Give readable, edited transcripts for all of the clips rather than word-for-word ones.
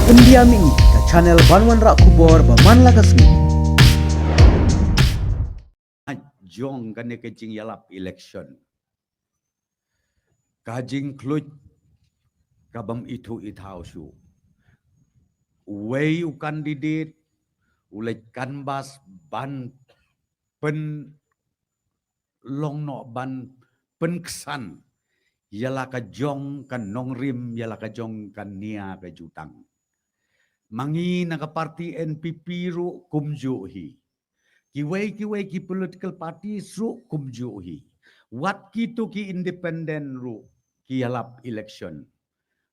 Pendiami ke channel Banwan Rak Kubor Baman Lagasmi. Jong kane kecing yalap election. Kajing klut kabam itu itau su. Wei kandidat ulai kanbas ban pen longno ban penkesan yala ka jong kan nongrim yala ka jong kan nia ka jutang. Mangi naka parti NPP ru kumjuhi. Kiway ki political party ru kumjuhi. Wat kitu ki independent ru ki yalap election.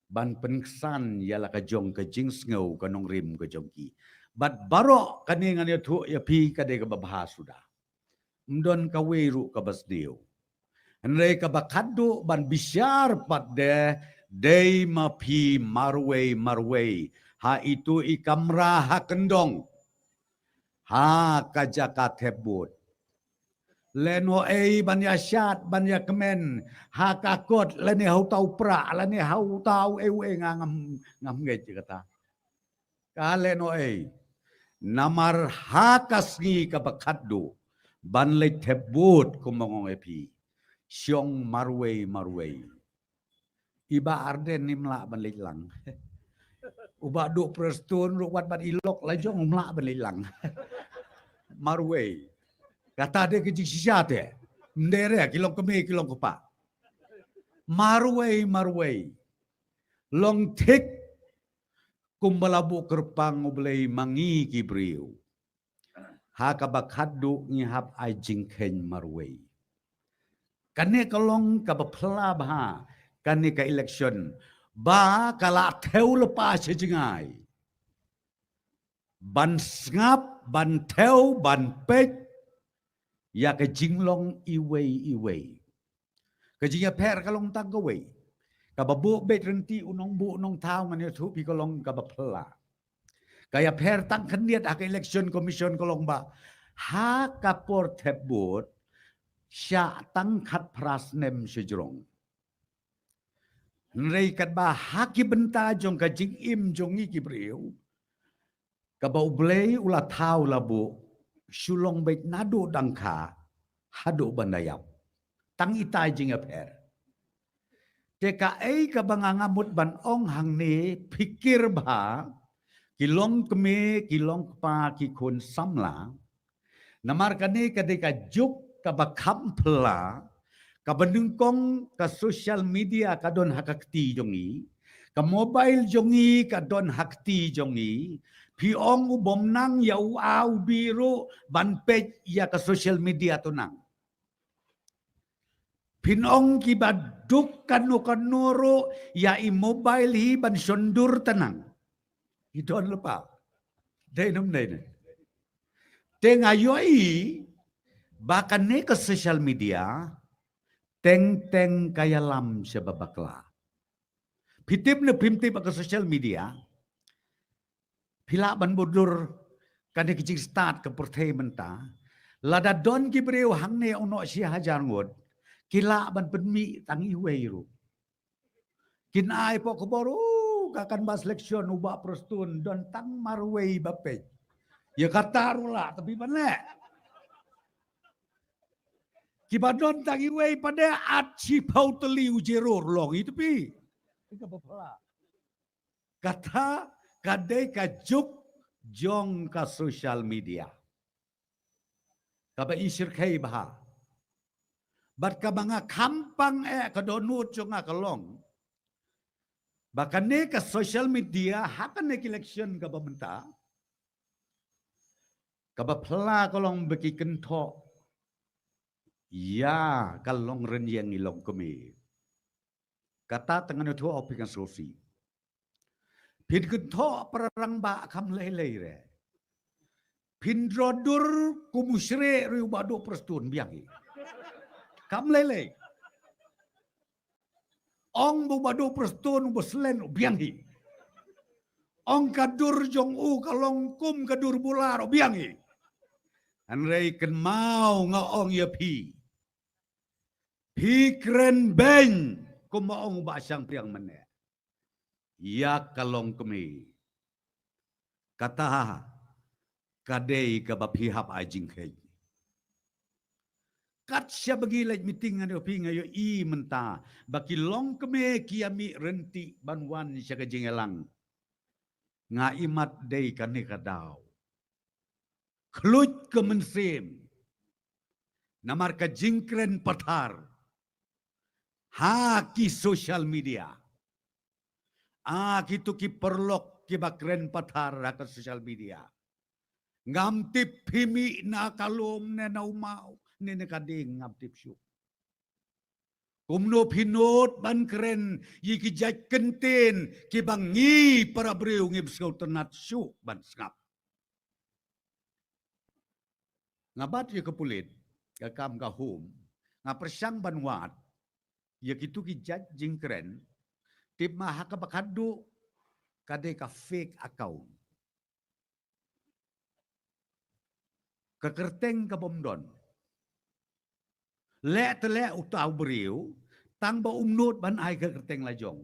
Ban penkesan yala ka jong ka jingsngau ka nongrim ka jong ki. Bat baro kani ngani tu ya pi ka de ka babahas sudah. Mdon ka weru ka basdeo. Henry ka bakado ban bisyar pat de ma pi marway. Ha itu ikamra ha kendong. Ha kajaka tebut. Leno banya syat banya kemen ha kakot lene hau tau pra lene hau tau ngam ngej kata. Ka leno namar ha kasngi ka bakado ban le tebut kumongong epi. Syong marway. Iba arden nimla ban le lang. Uba duk prestun ruwat ban ilok lajong umla ban le lang. Marway. Kata dia kecik sisyate. Mdere kilong kemi kilong kepa. Marway. Long tik kumbalabu kerpang ublay mangi kibriu. Hakabakadu ngihap ay jingken marway. Kani kalong kabapla bah. Kani ka election. Ba kala teu lepas sejengay. Ban ngap, ban teu, ban pek. Ya ke jinglong iway. Ke jingya per kalong tang kaway. Kababu bet renti unong bu unong tau ngani tu pi kalong kabapla. Kaya per tang kendiat ak election commission kalong ba. Ha kapor tebut sya tang kat prasnem sejrong. Nrei kat ba haki benta jong ka jing im jong iki briu. Kabau blay ula tau labu. Sulong bet nado dangka. Hado bandayap. Tang itai jing per. Teka kabangangamut ban ong hang ne pikir ba. Kilong keme, kilong pa, kikun samla. Namar kane kadeka juk kabakampla. Kabanungkong ka social media kadon hakakti jongi. Ka mobile jongi kadon hakti jongi. Piong ubomnang yau au biru ban page ya ka social media tunang. Pinong kibaduk kanuro ya i mobile hi ban sondur tenang. Itu an lupa. Denum dene. Tengayoi bahkan ne ke social media teng kaya lam sebabakla. Pitip ne pimtip ke social media. Pila ban bodur kane kecik start ke pertai menta. Lada don kibreu hang ne ono si hajar ngot. Kila ban penmi tangi weiru. Kin ai pok keboru kakan bas leksyon ubah prostun don tang marwei bapej. Ya kata rula tapi mana? Kibadon tangi wei pada aci pau teli ujeror long itu pi. Kata kadai kajuk jong ka social media. Kaba isir kai bah. Bat ka mga kampang kadonut jong kalong. Bahkan ne ka social media hakan ne election ka bamenta. Kaba pela kalong beki kentok. Ya kalong renyeng ilong kami. Kata tengah itu opikan sofi. Pin kentok perang ba kam lelei re. Pin rodur kumusre riu badu perstun biangi. Kam lelei. Ong bu badu perstun beslen biangi. Ong kadur jong kalong kum kadur bular biangi. Anrei ken mau ngaong ya pi. Pi keren ben kumaong basang priang mana. Ya kalong kami. kata kadei ka bapihap ajing kay. Kat siya bagilay meeting nga opi ngayo I menta baki long keme kiami renti banwan siya kajingelang nga imat day kani kadaw. Klut kemensim namar ka jingkren patar haki social media. Kitu ki perlok ki bakren patar ka social media. Ngamtip himi na kalom na naumaw ni nakading ngamtip syuk. Kumno pinot ban keren yikijat kentin kibangi para breu ngibskaw tenat syuk ban skap. Ngabat ya kepulit kakam kahum nga persyang banwat ya kitu kijat jingkren tip maha kabakadu kade ka fake account. Kekerteng ka bomdon. Le tele utau beriu tang ba umnut ban ai kekerteng lajong.